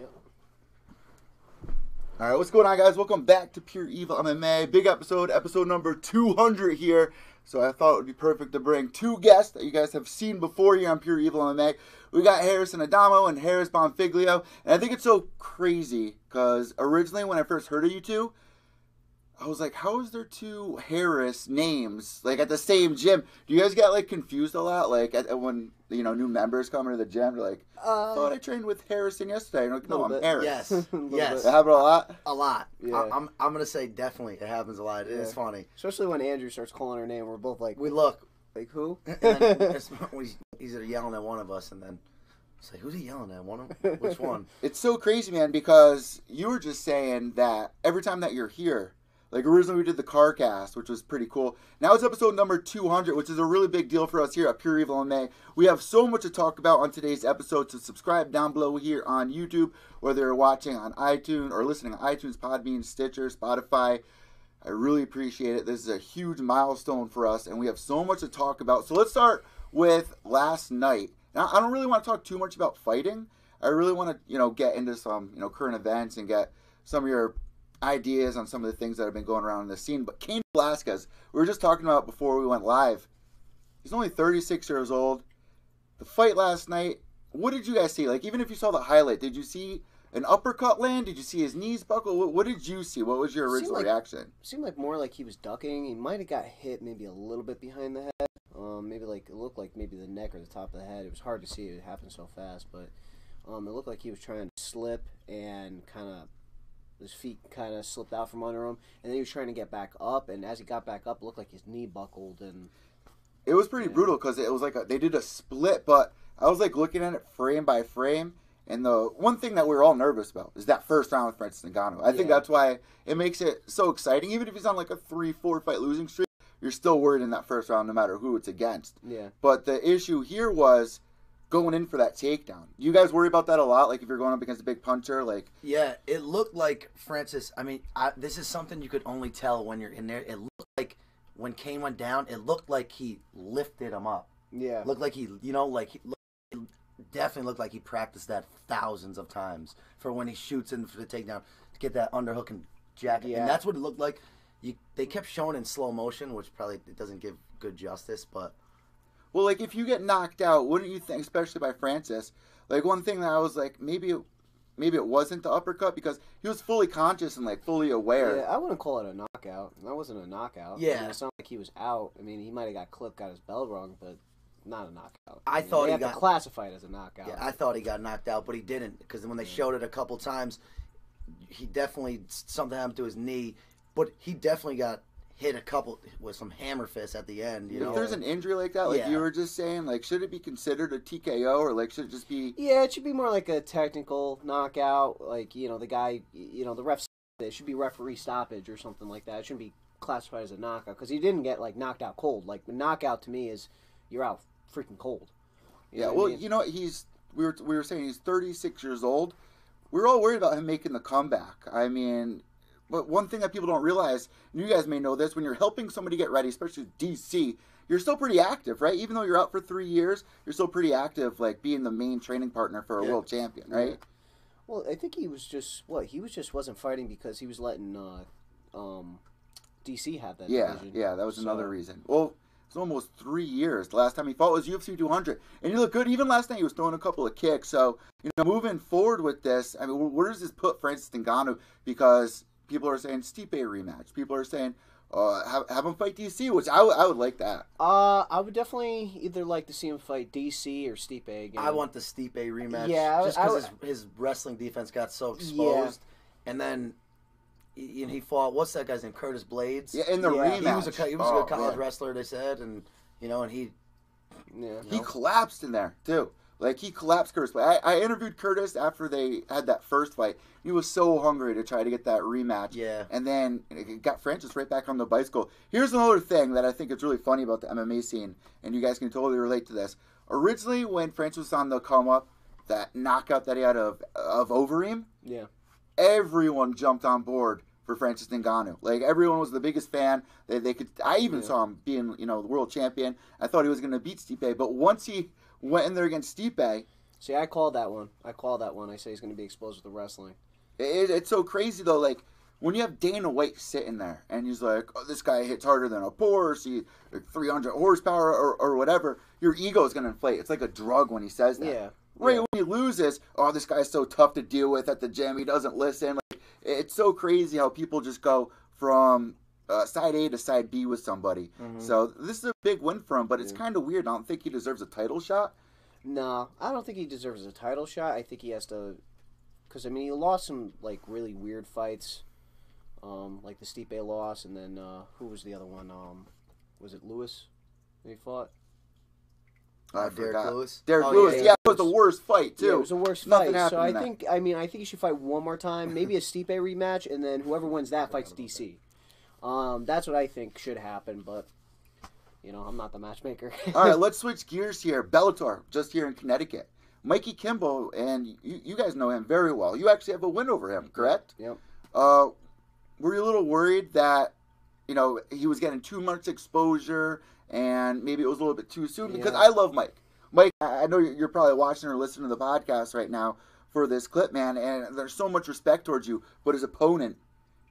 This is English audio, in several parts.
Yep. All right, what's going on, guys? Welcome back to Pure EVil MMA. Big episode number 200 here. So I thought it would be perfect to bring two guests that you guys have seen before here on Pure EVil MMA. We got Harris and Adamo and Harris Bonfiglio. And I think it's so crazy because originally when I first heard of you two, I was like, how is there two Harris names like at the same gym? Do you guys get like confused a lot? Like when new members come into the gym, they're like, I thought I trained with Harrison yesterday. And like, no, I'm Harris. Yes, yes. It happen a lot? A lot. Yeah. I'm gonna say definitely it happens a lot. It is funny. Especially when Andrew starts calling her name. We're both like, We look. like who? And then he's yelling at one of us, and then it's like, who's he yelling at? One of them? Which one? It's so crazy, man, because you were just saying that every time that you're here, like originally we did the car cast, which was pretty cool. Now it's episode number 200, which is a really big deal for us here at Pure Evil MMA. We have so much to talk about on today's episode, so subscribe down below here on YouTube, whether you're watching on iTunes or listening on iTunes, Podbean, Stitcher, Spotify. I really appreciate it. This is a huge milestone for us, and we have so much to talk about. So let's start with last night. Now, I don't really want to talk too much about fighting. I really want to, get into some, current events and get some of your ideas on some of the things that have been going around in the scene. But Cain Velasquez, we were just talking about before we went live. He's only 36 years old. The fight last night, what did you guys see? Like, even if you saw the highlight, did you see an uppercut land? Did you see his knees buckle? What did you see? What was your original reaction? Seemed like more like he was ducking. He might have got hit maybe a little bit behind the head. Maybe like it looked like maybe the neck or the top of the head. It was hard to see. It happened so fast, but it looked like he was trying to slip and kind of his feet kind of slipped out from under him, and then he was trying to get back up. And as he got back up, it looked like his knee buckled, and it was pretty brutal because it was like they did a split. But I was like looking at it frame by frame. And the one thing that we were all nervous about is that first round with Francis Ngannou. I think that's why it makes it so exciting. Even if he's on like a 3-4 fight losing streak, you're still worried in that first round no matter who it's against. Yeah. But the issue here was going in for that takedown. You guys worry about that a lot? Like if you're going up against a big puncher? Yeah, it looked like Francis, this is something you could only tell when you're in there. It looked like when Cain went down, it looked like he lifted him up. Yeah. Looked like he definitely looked like he practiced that thousands of times for when he shoots in for the takedown to get that underhook and jacket. Yeah. And that's what it looked like. They kept showing in slow motion, which probably doesn't give good justice, but... Well, like, if you get knocked out, wouldn't you think, especially by Francis, like, one thing that I was like, maybe it wasn't the uppercut because he was fully conscious and, like, fully aware. Yeah, I wouldn't call it a knockout. That wasn't a knockout. Yeah. It's not like he was out. He might have got clipped, got his bell rung, but not a knockout. I thought they he got to classify it as a knockout. Yeah, I thought he got knocked out, but he didn't because when they showed it a couple times, he definitely something happened to his knee, but he definitely got hit a couple with some hammer fists at the end. If there's an injury like that, like you were just saying, like should it be considered a TKO or like should it just be? Yeah, it should be more like a technical knockout. Like the guy, the ref. It should be referee stoppage or something like that. It shouldn't be classified as a knockout because he didn't get like knocked out cold. Like the knockout to me is you're out freaking cold. You know what I mean? We were saying he's 36 years old. We were all worried about him making the comeback. But one thing that people don't realize, and you guys may know this, when you're helping somebody get ready, especially DC, you're still pretty active, right? Even though you're out for 3 years, you're still pretty active, like being the main training partner for a world champion, right? Yeah. Well, I think he was just wasn't fighting because he was letting DC have that division. Yeah, that was another reason. Well, it's almost 3 years. The last time he fought was UFC 200, and he looked good. Even last night, he was throwing a couple of kicks. So, moving forward with this, where does this put Francis Ngannou? Because people are saying Stipe rematch. People are saying have him fight DC, which I would like that. I would definitely either like to see him fight DC or Stipe again. I want the Stipe rematch. Yeah, just because his wrestling defense got so exposed, and then he fought what's that guy's name? Curtis Blades. Yeah, in the rematch, he was a good college wrestler. They said, and he collapsed in there too. Like, he collapsed Curtis. I interviewed Curtis after they had that first fight. He was so hungry to try to get that rematch. Yeah. And then it got Francis right back on the bicycle. Here's another thing that I think is really funny about the MMA scene, and you guys can totally relate to this. Originally, when Francis was on the come-up, that knockout that he had of Overeem, everyone jumped on board for Francis Ngannou. Like, everyone was the biggest fan. I even saw him being, the world champion. I thought he was going to beat Stipe, but once he went in there against Stipe, See, I called that one. I say he's going to be exposed with the wrestling. It's so crazy, though. Like, when you have Dana White sitting there, and he's like, oh, this guy hits harder than a Porsche, he, like 300 horsepower or whatever, your ego is going to inflate. It's like a drug when he says that. Yeah. Right when he loses, oh, this guy's so tough to deal with at the gym. He doesn't listen. Like, it's so crazy how people just go from side A to side B with somebody. Mm-hmm. So this is a big win for him, but it's kind of weird. I don't think he deserves a title shot. No, I don't think he deserves a title shot. I think he has to, because I mean he lost some like really weird fights, like the Stipe loss, and then who was the other one? Was it Lewis? He fought. I Derek forgot. Lewis. Derek Oh, Lewis. yeah, Yeah, it was the worst fight too. Yeah, it was the worst Nothing fight. So happened I in that. think, I mean, I think he should fight one more time, maybe a Stipe rematch, and then whoever wins that fights DC. That's what I think should happen, but you know, I'm not the matchmaker. All right, let's switch gears here. Bellator, just here in Connecticut. Mikey Kimball, and you guys know him very well. You actually have a win over him, correct? Yep. Were you a little worried that, you know, he was getting too much exposure and maybe it was a little bit too soon? Because I love Mike. Mike, I know you're probably watching or listening to the podcast right now for this clip, man, and there's so much respect towards you. But his opponent,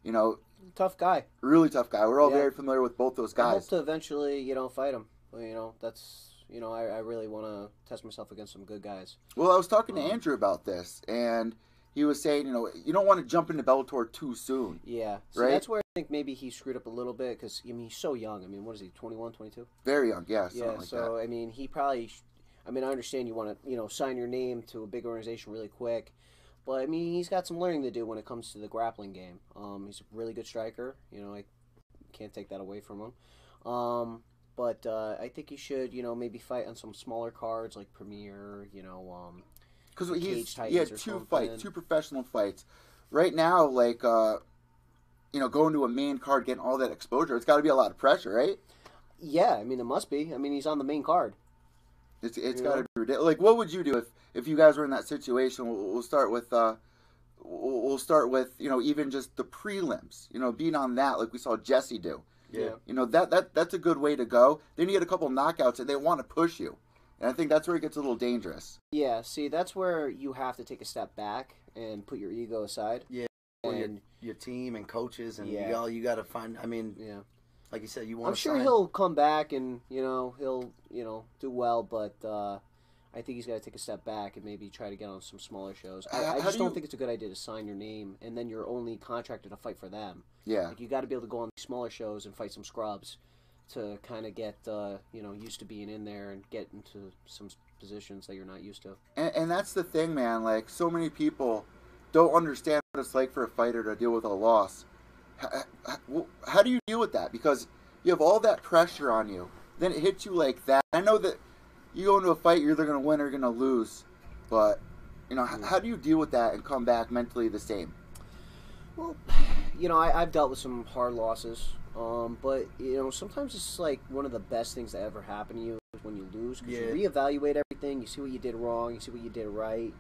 you know, Tough guy. really tough guy. We're all Yeah. very familiar with both those I hope guys. to eventually, you know, fight him. Well, you know, that's, you know, I really want to test myself against some good guys. Well, I was talking to Andrew about this, and he was saying, you know, you don't want to jump into Bellator too soon. Yeah. So Right? that's where I think maybe he screwed up a little bit because, I mean, he's so young. I mean, what is he, 21, 22? Very young, yeah, something Yeah, like so, that. I mean, he probably, I mean, I understand you want to, you know, sign your name to a big organization really quick. But, I mean, he's got some learning to do when it comes to the grappling game. He's a really good striker. You know, I can't take that away from him. But I think he should, you know, maybe fight on some smaller cards like Premier, you know, Because Cage he had Titans or two something. fights, two professional fights. Right now, like, you know, going to a main card, getting all that exposure, it's got to be a lot of pressure, right? yeah, I mean, it must be. I mean, he's on the main card. It's Yeah. got to be ridiculous. Like, what would you do if you guys were in that situation? We'll start with you know, even just the prelims. You know, being on that like we saw Jesse do. Yeah. You know, that's a good way to go. Then you get a couple knockouts and they want to push you, and I think that's where it gets a little dangerous. Yeah, see, that's where you have to take a step back and put your ego aside. Yeah. And Your team and coaches and Yeah. you got to find. I mean, yeah, like you said, you want. I'm sure he'll come back and he'll do well, but I think he's got to take a step back and maybe try to get on some smaller shows. I How just do don't you- think it's a good idea to sign your name and then you're only contracted to fight for them. Yeah. Like you got to be able to go on these smaller shows and fight some scrubs to kind of get used to being in there and get into some positions that you're not used to. And that's the thing, man. Like, so many people don't understand what it's like for a fighter to deal with a loss. How do you deal with that? Because you have all that pressure on you. Then it hits you like that. I know that you go into a fight, you're either going to win or going to lose. But, you know, how do you deal with that and come back mentally the same? Well, I've dealt with some hard losses. But, sometimes it's like one of the best things that ever happen to you is when you lose. Because you reevaluate everything, you see what you did wrong, you see what you did right,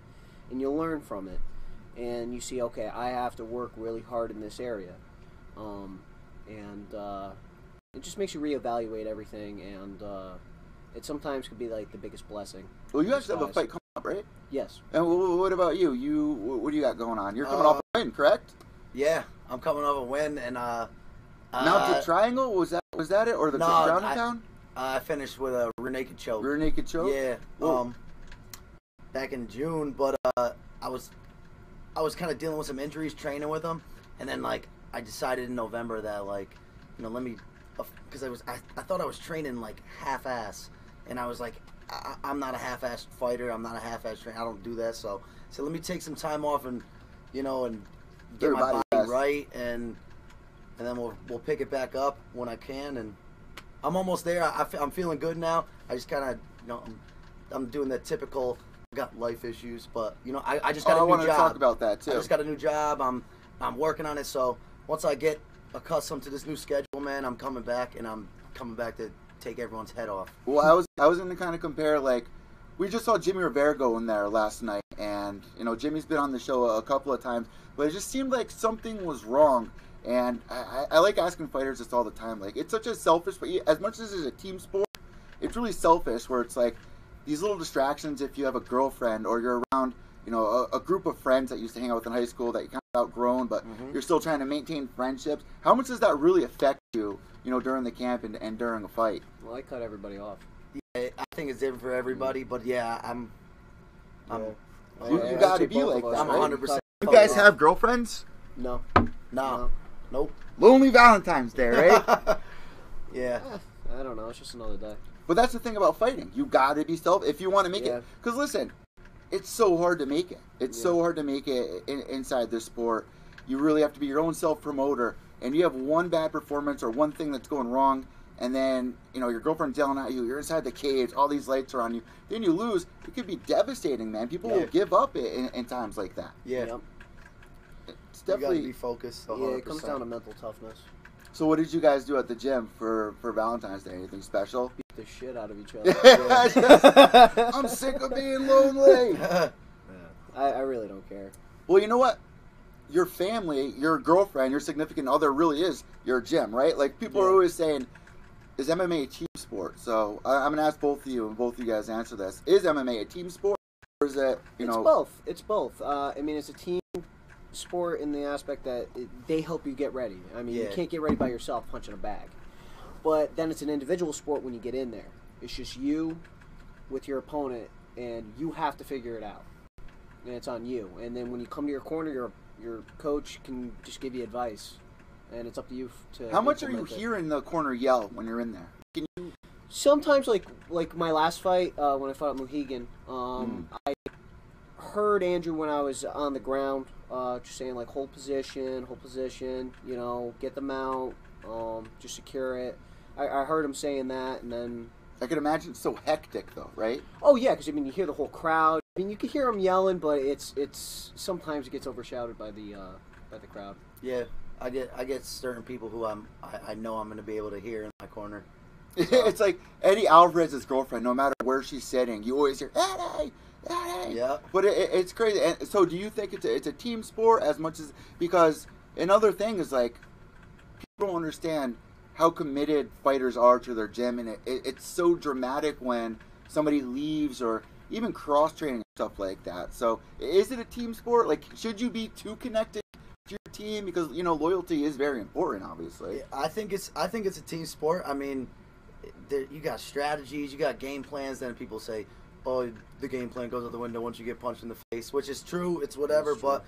and you learn from it. And you see, okay, I have to work really hard in this area. It just makes you reevaluate everything, and it sometimes could be like the biggest blessing. Well, you actually have a fight coming up, right? Yes. And what about you? What do you got going on? You're coming off a win, correct? Yeah, I'm coming off a win, and Mounted Triangle, was that it, or the Ground and Pound? I finished with a rear naked choke. Rear naked choke. Yeah. Whoa. Back in June, but I was kind of dealing with some injuries training with them, and then like I decided in November that like let me, because I thought I was training like half-ass, and I was like I'm not a half-ass fighter, I'm not a half-ass trainer, I don't do that, so let me take some time off and and get my body right, and then we'll pick it back up when I can, and I'm almost there. I'm feeling good now. I just kind of I'm doing that typical. I got life issues, but I just got a new job. I want to talk about that too. I just got a new job. I'm working on it. So once I get accustomed to this new schedule, man, I'm coming back, and I'm coming back to take everyone's head off. Well, I was going to kind of compare, like, we just saw Jimmy Rivera go in there last night, and Jimmy's been on the show a couple of times, but it just seemed like something was wrong. And I like asking fighters this all the time. Like, it's such a selfish, but as much as it's a team sport, it's really selfish. Where it's like, these little distractions, if you have a girlfriend or you're around, you know, a group of friends that you used to hang out with in high school that you kind of outgrown, but you're still trying to maintain friendships. How much does that really affect you, you know, during the camp and during a fight? Well, I cut everybody off. Yeah, I think it's different for everybody, but yeah, You got to be like that. I'm right? 100%. You guys have girlfriends? No. No. Nope. Lonely Valentine's Day, right? Yeah. I don't know. It's just another day. But that's the thing about fighting. You got to be self if you want to make it. Because listen, it's so hard to make it. It's so hard to make it inside this sport. You really have to be your own self-promoter. And you have one bad performance or one thing that's going wrong, and then, you know, your girlfriend's yelling at you, you're inside the cage, all these lights are on you, then you lose. It could be devastating, man. People will give up in times like that. Yeah. Yep. It's definitely... You gotta be focused 100%. Yeah, it comes down to mental toughness. So what did you guys do at the gym for Valentine's Day? Anything special? Beat the shit out of each other. I'm sick of being lonely. I really don't care. Well, you know what? Your family, your girlfriend, your significant other really is your gym, right? Like, people are always saying, is MMA a team sport? So I'm going to ask both of you, and both of you guys answer this. Is MMA a team sport, or is it, you know... It's both. It's both. I mean, it's a team sport in the aspect that they help you get ready. I mean, you can't get ready by yourself punching a bag. But then it's an individual sport when you get in there. It's just you with your opponent, and you have to figure it out. And it's on you. And then when you come to your corner, your coach can just give you advice, and it's up to you to... How much are you hearing the corner yell when you're in there? Can you... Sometimes, like my last fight, when I fought at Mohegan, I heard Andrew when I was on the ground, just saying, like, hold position, you know, get the mount, just secure it. I heard him saying that, and then... I can imagine it's so hectic, though, right? Oh, yeah, because, I mean, you hear the whole crowd. I mean, you can hear them yelling, but it's sometimes it gets overshadowed by the crowd. Yeah, I get certain people who I know I'm going to be able to hear in my corner. So. It's like Eddie Alvarez's girlfriend. No matter where she's sitting, you always hear Eddie, Eddie. Yeah. But it's crazy. And so, do you think it's a team sport as much as, because another thing is, like, people don't understand how committed fighters are to their gym, and it's so dramatic when somebody leaves or even cross-training and stuff like that. So is it a team sport? Like, should you be too connected to your team? Because, you know, loyalty is very important, obviously. Yeah, I think it's a team sport. I mean, you got strategies, you got game plans. Then people say, oh, the game plan goes out the window once you get punched in the face, which is true. It's whatever. But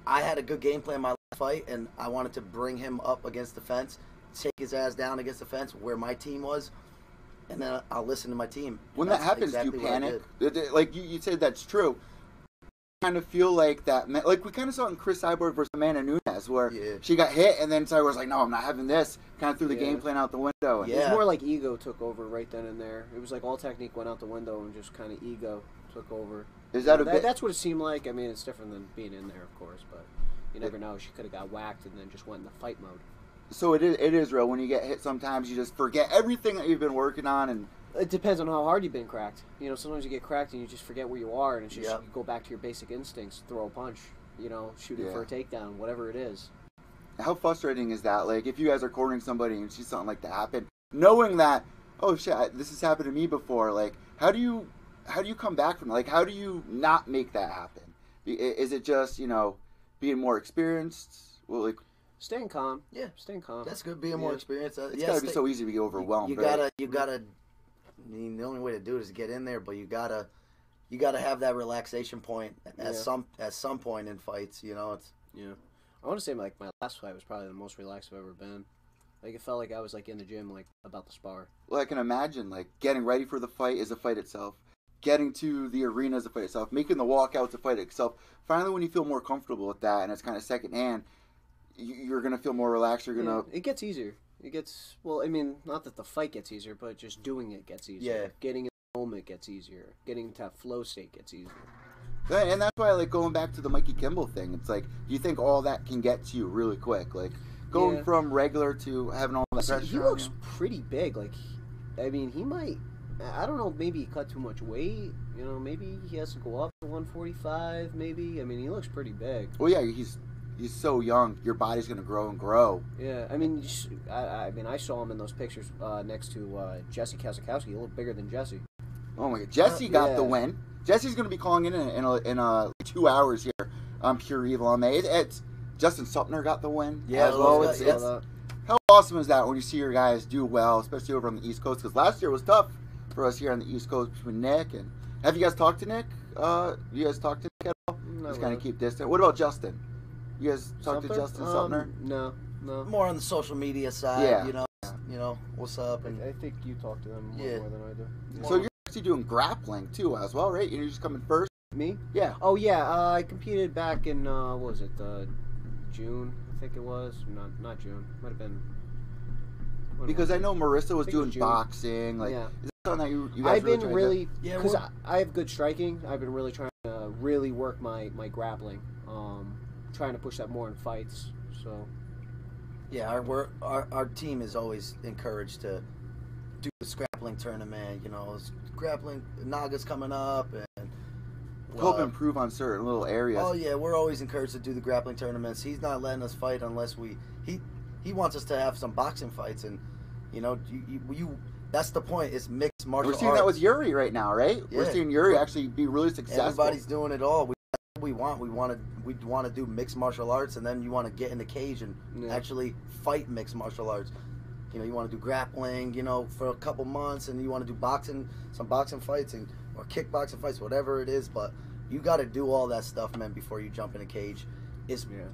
I had a good game plan in my last fight, and I wanted to bring him up against the fence, take his ass down against the fence where my team was, and then I'll listen to my team. When that happens, do you panic? Like you said, that's true. Kind of feel like that, like we kind of saw it in Chris Cyborg versus Amanda Nunes, where she got hit, and then Cyborg was like, "No, I'm not having this." Kind of threw the game plan out the window. It was more like ego took over right then and there. It was like all technique went out the window, and just kind of ego took over. Is that That's what it seemed like. I mean, it's different than being in there, of course, but you never know. She could have got whacked and then just went into fight mode. So it is real. When you get hit, sometimes you just forget everything that you've been working on, and it depends on how hard you've been cracked. You know, sometimes you get cracked and you just forget where you are, and it's just you go back to your basic instincts, throw a punch, you know, shoot it for a takedown, whatever it is. How frustrating is that? Like, if you guys are cornering somebody and you see something like that happen, knowing that, oh shit, this has happened to me before. Like, how do you come back from it? Like, how do you not make that happen? Is it just, you know, being more experienced? Well, like, staying calm. Yeah, staying calm. That's good. Being more experienced. It's gotta be so easy to be overwhelmed. You gotta. I mean, the only way to do it is get in there, but you gotta have that relaxation point at some point in fights. You know, I want to say like my last fight was probably the most relaxed I've ever been. Like, it felt like I was like in the gym, like about to spar. Well, I can imagine, like, getting ready for the fight is a fight itself. Getting to the arena is a fight itself. Making the walkout is a fight itself. Finally, when you feel more comfortable with that and it's kind of secondhand, you're going to feel more relaxed. You're going to... It gets easier. It gets... Well, I mean, not that the fight gets easier, but just doing it gets easier. Yeah. Getting in the moment gets easier. Getting to that flow state gets easier. And that's why I like going back to the Mikey Kimball thing. It's like, do you think all that can get to you really quick? Like, going from regular to having all that pressure. He looks pretty big. Like, I mean, he might... I don't know, maybe he cut too much weight. You know, maybe he has to go up to 145, maybe. I mean, he looks pretty big. Well, yeah, he's so young. Your body's going to grow and grow. Yeah, I mean, I saw him in those pictures next to Jesse Kazakowski. He looked bigger than Jesse. Oh my God, Jesse got the win. Jesse's going to be calling in 2 hours here on Pure Evil MMA. It's Justin Supner got the win. Yeah, as well. it's How awesome is that when you see your guys do well, especially over on the East Coast? Because last year was tough for us here on the East Coast between Nick and. Have you guys talked to Nick? You guys talked to Nick at all? No, Just kind of keep distant. What about Justin? You guys talked to Justin Supner? No. More on the social media side. Yeah. You know what's up, and I think you talk to them more than I do. So you're actually doing grappling too, as well, right? You're just coming first. Me? Yeah. Oh yeah, I competed back in what was it? June, I think it was. Not June. Might have been. Because I know Marissa was doing June. boxing. Like, Yeah. is that something that you guys I've been really Yeah, because I have good striking. I've been really trying to really work my grappling. Trying to push that more in fights. So. yeah, our team is always encouraged to do the grappling tournament. You know, grappling Naga's coming up, and help improve on certain little areas? oh yeah, we're always encouraged to do the grappling tournaments. He's not letting us fight unless he wants us to have some boxing fights, and you know, you that's the point. It's mixed martial arts. We're seeing that with Yuri right now, right? Yeah. We're seeing Yuri actually be really successful. Everybody's doing it all. We want to do mixed martial arts, and then you want to get in the cage and actually fight mixed martial arts. You know, you want to do grappling, you know, for a couple months, and you want to do some boxing fights, or kickboxing fights, whatever it is. But you got to do all that stuff, man, before you jump in a cage.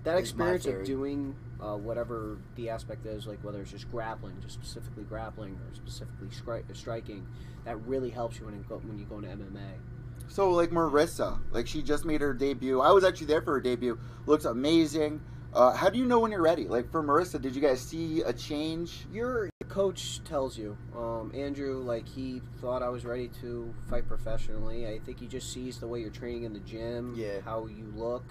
That experience of doing whatever the aspect is, like whether it's just grappling, just specifically grappling, or specifically striking, that really helps you when you go into MMA. So, like Marissa, like she just made her debut. I was actually there for her debut. Looks amazing. How do you know when you're ready? Like for Marissa, did you guys see a change? Your coach tells you. Andrew, like he thought I was ready to fight professionally. I think he just sees the way you're training in the gym, how you look,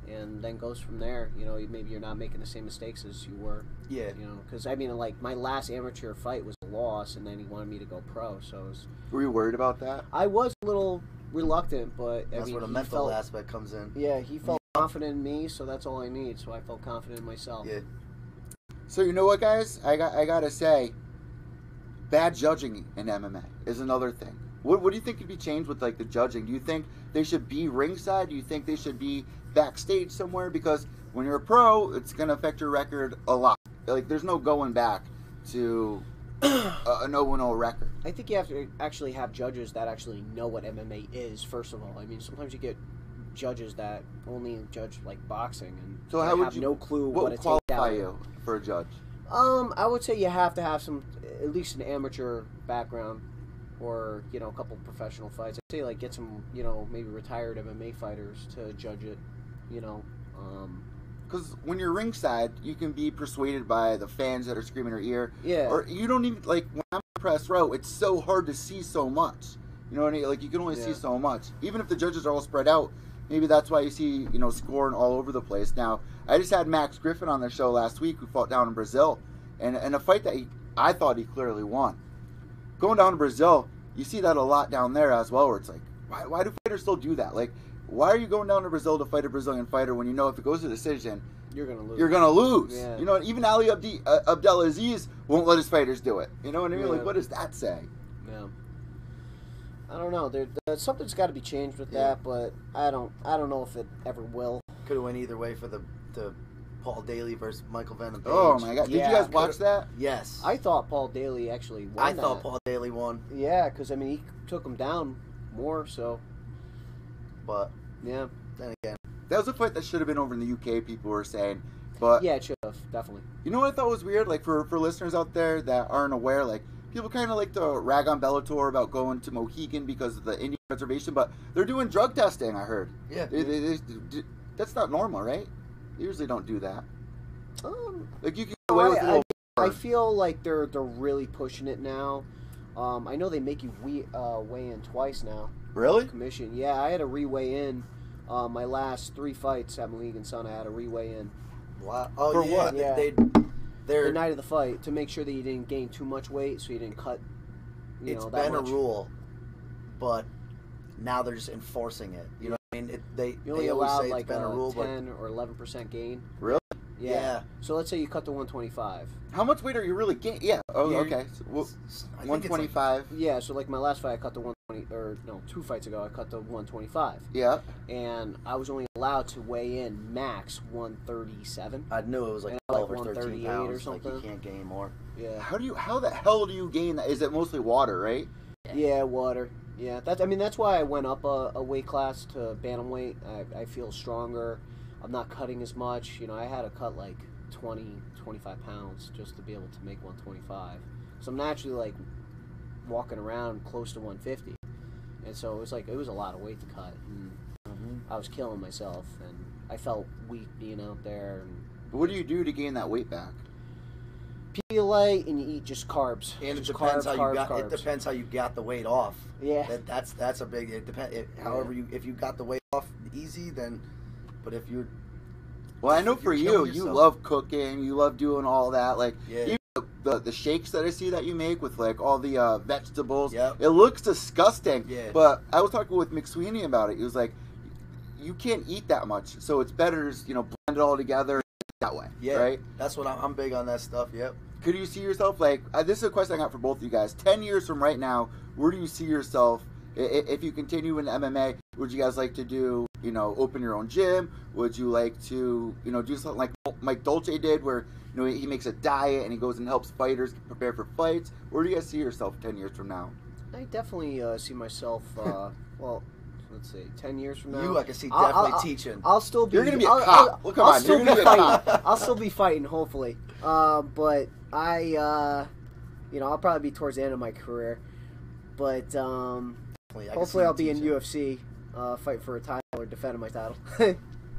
and then goes from there. You know, maybe you're not making the same mistakes as you were. Yeah. You know, because I mean, like my last amateur fight was a loss, and then he wanted me to go pro. So it was, were you worried about that? I was a little reluctant, but that's where the mental aspect comes in. Yeah, he felt confident in me, so that's all I need. So I felt confident in myself. Yeah. So you know what, guys? I gotta say, bad judging in MMA is another thing. What do you think could be changed with like the judging? Do you think they should be ringside? Do you think they should be backstage somewhere? Because when you're a pro, it's gonna affect your record a lot. Like there's no going back to an 0-0 record. I think you have to actually have judges that actually know what MMA is. First of all, I mean, sometimes you get judges that only judge like boxing, and so how would have you, no clue what it qualify takes out. you for a judge? I would say you have to have at least an amateur background, or you know, a couple professional fights. I'd say like get some, you know, maybe retired MMA fighters to judge it. You know, because when you're ringside, you can be persuaded by the fans that are screaming in your ear. Yeah. Or you don't even like when I'm in press row. It's so hard to see so much. You know what I mean? Like you can only see so much. Even if the judges are all spread out, maybe that's why you see, you know, scoring all over the place. Now, I just had Max Griffin on the show last week, who fought down in Brazil, and a fight that I thought he clearly won. Going down to Brazil, you see that a lot down there as well, where it's like, why do fighters still do that? Like, why are you going down to Brazil to fight a Brazilian fighter when you know if it goes to decision, you're gonna lose? You're gonna lose. Yeah. You know, even Ali Abdelaziz won't let his fighters do it. You know what I mean? Yeah. Like, what does that say? Yeah. I don't know. Something's got to be changed with that, but I don't know if it ever will. Could have went either way for the Paul Daly versus Michael Venom Page. Oh my God! Did you guys watch that? Yes. I thought Paul Daly actually won. I thought Paul Daly won. Yeah, because I mean he took him down more. So. But yeah. Then again, that was a fight that should have been over in the UK. People were saying, but yeah, it should have definitely. You know what I thought was weird? Like for listeners out there that aren't aware, like. People kind of like to rag on Bellator about going to Mohegan because of the Indian reservation, but they're doing drug testing, I heard. Yeah. That's not normal, right? They usually don't do that. Like you can get away with a little I feel like they're really pushing it now. I know they make you weigh in twice now. Really? Commission. Yeah, I had to re-weigh in. My last 3 fights at Mohegan Sun, I had to re-weigh in. Wow. Oh, for yeah. what? Yeah. The night of the fight, to make sure that you didn't gain too much weight, so you didn't cut. It's been a rule, but now they're just enforcing it. You know what I mean? You only allowed like a 10 or 11% gain. Really? Yeah. So let's say you cut to 125. How much weight are you really gaining? Yeah. Oh, You're- okay. So, I think it's 125. Yeah, so like my last fight, I cut to 120, or no, 2 fights ago, I cut to 125. Yeah. And I was only allowed to weigh in max 137. I knew it was like And 12 or 138 13 or pounds. Like, you something. can't gain more. Yeah. How the hell do you gain that? Is it mostly water, right? Yeah, water. Yeah, that's why I went up a weight class to bantamweight. I feel stronger. I'm not cutting as much. You know, I had to cut like 20, 25 pounds just to be able to make 125. So I'm naturally like walking around close to 150. And so it was a lot of weight to cut. And I was killing myself, and I felt weak being out there. And What do you do to gain that weight back? Pedialyte, and you eat just carbs. And just it depends carbs. It depends how you got the weight off. Yeah. That's a big. It depends. However, if you got the weight off easy, then. But if you. Well, I know You're for you, killing you yourself. love cooking. You love doing all that. Like, Yeah. even the shakes that I see that you make with like all the vegetables. Yep. It looks disgusting. Yeah. But I was talking with McSweeney about it. He was like, you can't eat that much, so it's better to blend it all together that way. Yeah. Right. That's what I'm big on that stuff. Yep. Could you see yourself like this is a question I got for both of you guys. 10 years from right now, where do you see yourself if you continue in MMA? Would you guys like to do open your own gym? Would you like to do something like Mike Dolce did, where he makes a diet and he goes and helps fighters prepare for fights? Where do you guys see yourself 10 years from now? I definitely see myself, well, let's see, 10 years from now. You, I can see definitely teaching. I'll still be. You're gonna be a cop. Well, come on, still you're gonna be a fighting. cop. I'll still be fighting, hopefully. But I'll probably be towards the end of my career. But hopefully I'll be in UFC, fighting for a title or defending my title.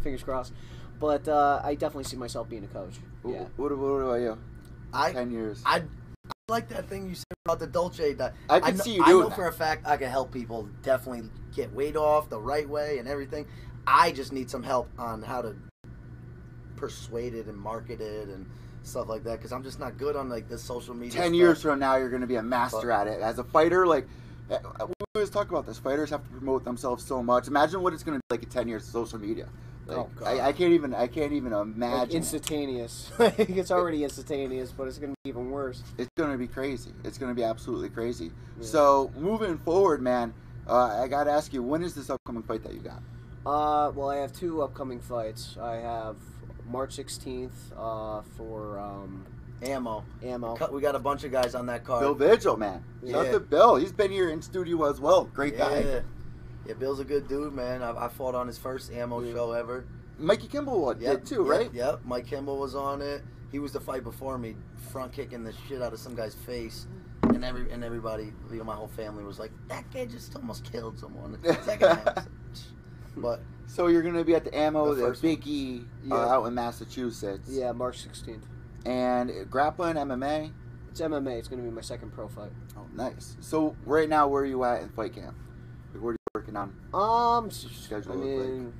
Fingers crossed. But I definitely see myself being a coach. Yeah. What about you? 10 years. I like that thing you said about the Dolce. I can see you I doing know that. for a fact I can help people definitely get weight off the right way and everything. I just need some help on how to persuade it and market it and stuff like that, because I'm just not good on like this social media 10 stuff. years from now, you're going to be a master at it. As a fighter, like, we always talk about this. Fighters have to promote themselves so much. Imagine what it's going to be like in 10 years of social media. Like, Oh, God. I can't even imagine. Like instantaneous. It's already instantaneous, but it's going to be even worse. It's going to be crazy. It's going to be absolutely crazy. Yeah. So, moving forward, man, I got to ask you, when is this upcoming fight that you got? Well, I have 2 upcoming fights. I have March 16th for Ammo. Ammo. We got a bunch of guys on that card. Bill Vigil, man. Shout out Yeah. to Bill. He's been here in studio as well. Great guy. Yeah, Bill's a good dude, man. I fought on his first Ammo show ever. Mikey Kimball did too, right? Yep. Mike Kimball was on it. He was the fight before me, front kicking the shit out of some guy's face, and everybody, my whole family was like, "That guy just almost killed someone." Second half. But So you're going to be at the Ammo, The the first Big E, out in Massachusetts. Yeah, March 16th. And grappling, MMA. It's MMA. It's going to be my second pro fight. Oh, nice. So right now, where are you at in fight camp? Like, what are you working on? Schedule I look mean,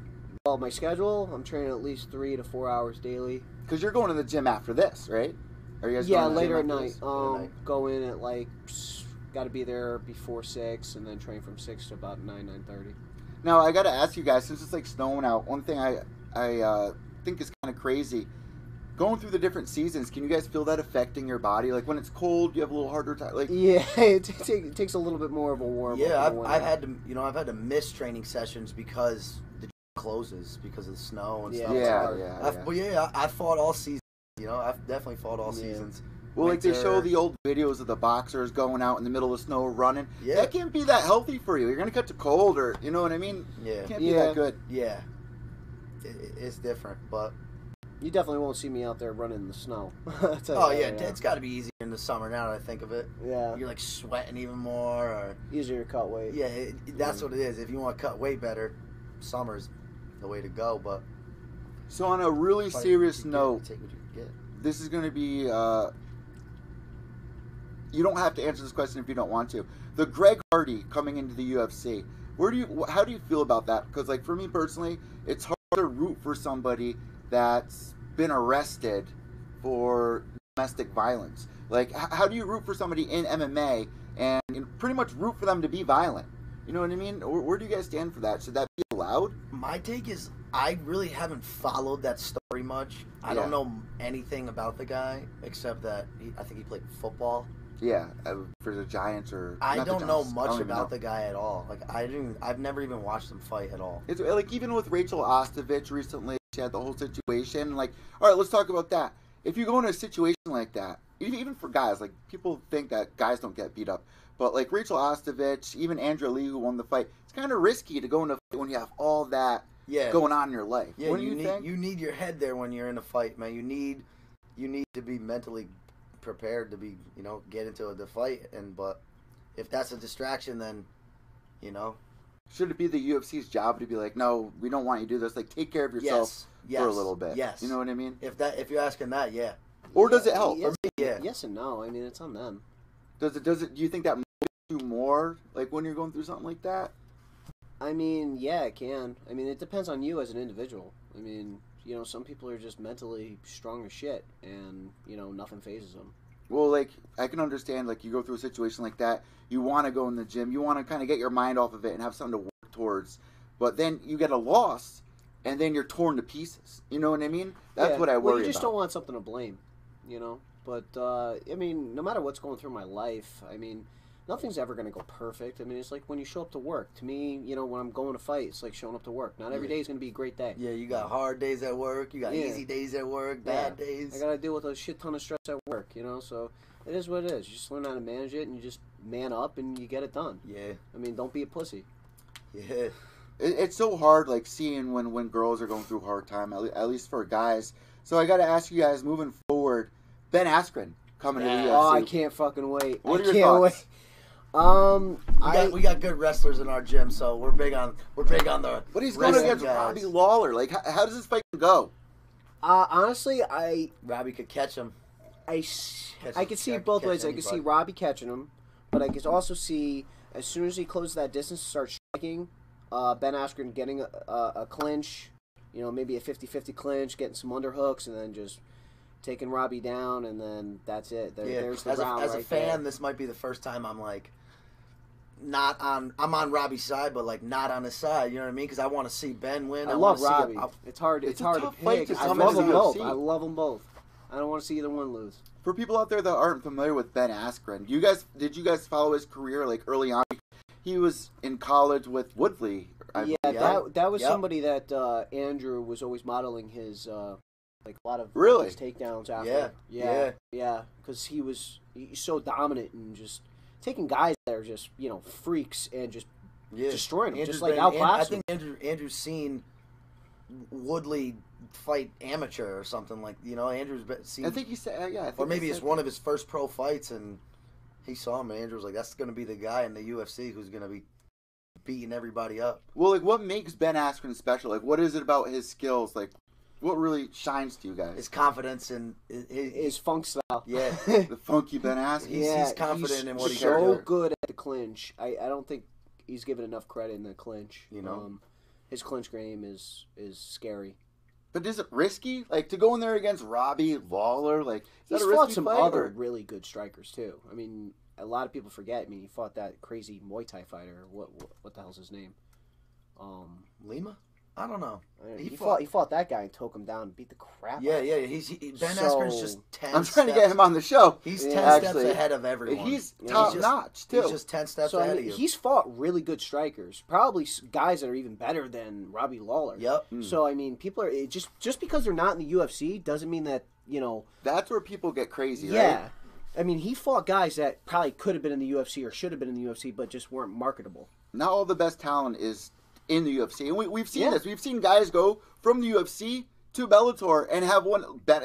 well, my schedule, I'm training at least 3 to 4 hours daily. Because you're going to the gym after this, right? Are you guys Yeah, going to the later gym at after night. this? Later at night. Go in at like, got to be there before 6, and then train from 6 to about 9:30. Now, I got to ask you guys, since it's like snowing out, one thing I think is kind of crazy. Going through the different seasons, can you guys feel that affecting your body? Like when it's cold, you have a little harder time. Like Yeah, it takes a little bit more of a warm. yeah, up in the winter. I've had to miss training sessions because the gym closes because of the snow and stuff. Yeah. I fought all seasons. I've definitely fought all seasons. Well, like they show Winter. the old videos of the boxers going out in the middle of the snow running. Yeah. That can't be that healthy for you. You're gonna catch a cold, or you know what I mean? Yeah. It can't be Yeah. that good. Yeah, it's different, but You definitely won't see me out there running in the snow. it's got to be easier in the summer now that I think of it. Yeah, You're like sweating even more, or easier to cut weight. yeah, that's what it is. If you want to cut weight better, summer's the way to go. But So on a really fight serious what you note, get, take what you can get. this is gonna be. You don't have to answer this question if you don't want to. The Greg Hardy coming into the UFC. How do you feel about that? Because like for me personally, it's hard to root for somebody that's been arrested for domestic violence. Like, how do you root for somebody in MMA and pretty much root for them to be violent? You know what I mean? Where do you guys stand for that? Should that be allowed? My take is I really haven't followed that story very much. I don't know anything about the guy except that I think he played football. Yeah, for the Giants or I don't know much about the guy at all. Like I've never even watched him fight at all. It's like even with Rachel Ostovich recently, she had the whole situation. Like, all right, let's talk about that. If you go in a situation like that, even for guys, like people think that guys don't get beat up, but like Rachel Ostovich, even Andrea Lee who won the fight, it's kind of risky to go in a fight when you have all that going on in your life. Yeah, what do you think? You need your head there when you're in a fight, man. You need to be mentally prepared to be, get into the fight. But if that's a distraction, then, should it be the UFC's job to be like, no, we don't want you to do this. Like, take care of yourself for a little bit. Yes. You know what I mean? If you're asking that, yeah. Or does it help? Yes and no. I mean, it's on them. Does it? Do you think that motivates you more, like when you're going through something like that? I mean, yeah, it can. I mean, it depends on you as an individual. I mean, some people are just mentally strong as shit, and nothing phases them. Well, like I can understand, like you go through a situation like that, you want to go in the gym, you want to kind of get your mind off of it and have something to work towards, but then you get a loss, and then you're torn to pieces. You know what I mean? That's what I worry about. Well, you just don't want something to blame, But I mean, no matter what's going through my life, I mean, nothing's ever going to go perfect. I mean, it's like when you show up to work. To me, when I'm going to fight, it's like showing up to work. Not every day is going to be a great day. Yeah, you got hard days at work. You got easy days at work, bad days. I got to deal with a shit ton of stress at work, So it is what it is. You just learn how to manage it, and you just man up, and you get it done. Yeah. I mean, don't be a pussy. Yeah. It's so hard, like, seeing when girls are going through a hard time, at least for guys. So I got to ask you guys, moving forward, Ben Askren coming to the UFC. Oh, I can't fucking wait. What are your thoughts? We got good wrestlers in our gym, so we're big on the. But he's going against Robbie Lawler. Like, how does this fight go? Honestly, Robbie could catch him. I could see it both ways. I could see Robbie catching him, but I could also see as soon as he closes that distance, start striking, Ben Askren getting a clinch, maybe a 50-50 clinch, getting some underhooks, and then just taking Robbie down, and then that's it. There's the round as a fan, this might be the first time I'm like, I'm on Robbie's side, but like not on his side. You know what I mean? Because I want to see Ben win. I love Robbie. It's hard to pick. I love them both. I love them both. I don't want to see either one lose. For people out there that aren't familiar with Ben Askren, did you guys follow his career like early on? He was in college with Woodley. That was somebody that Andrew was always modeling his like a lot of his takedowns after. Yeah. Because he's so dominant and just taking guys that are just freaks and just destroying them, just like outclassing. I think Andrew's seen Woodley fight amateur or something like Andrew's seen. I think he said or maybe it's one of his first pro fights, and he saw him. And Andrew was like, "That's going to be the guy in the UFC who's going to be beating everybody up." Well, like, what makes Ben Askren special? Like, what is it about his skills? Like, what really shines to you guys? His confidence and his funk style. Yeah, the funky Ben Askren. He's confident in what he does. does. So good at the clinch. I don't think he's given enough credit in the clinch. His clinch game is scary. But is it risky? Like, to go in there against Robbie Lawler? Like, he's fought some other really good strikers too. I mean, a lot of people forget. I mean, he fought that crazy Muay Thai fighter. What the hell's his name? Lima? I don't know. He fought that guy and took him down and beat the crap out of him. Yeah. Ben Askren's just 10 I'm trying to get him on the show. He's 10 steps ahead of everyone. He's top notch, too. He's just 10 steps ahead of you. He's fought really good strikers. Probably guys that are even better than Robbie Lawler. Yep. So, I mean, people are... Just because they're not in the UFC doesn't mean that, That's where people get crazy, right? Yeah. I mean, he fought guys that probably could have been in the UFC or should have been in the UFC, but just weren't marketable. Not all the best talent is in the UFC. And we've seen this. We've seen guys go from the UFC to Bellator and have one... Ben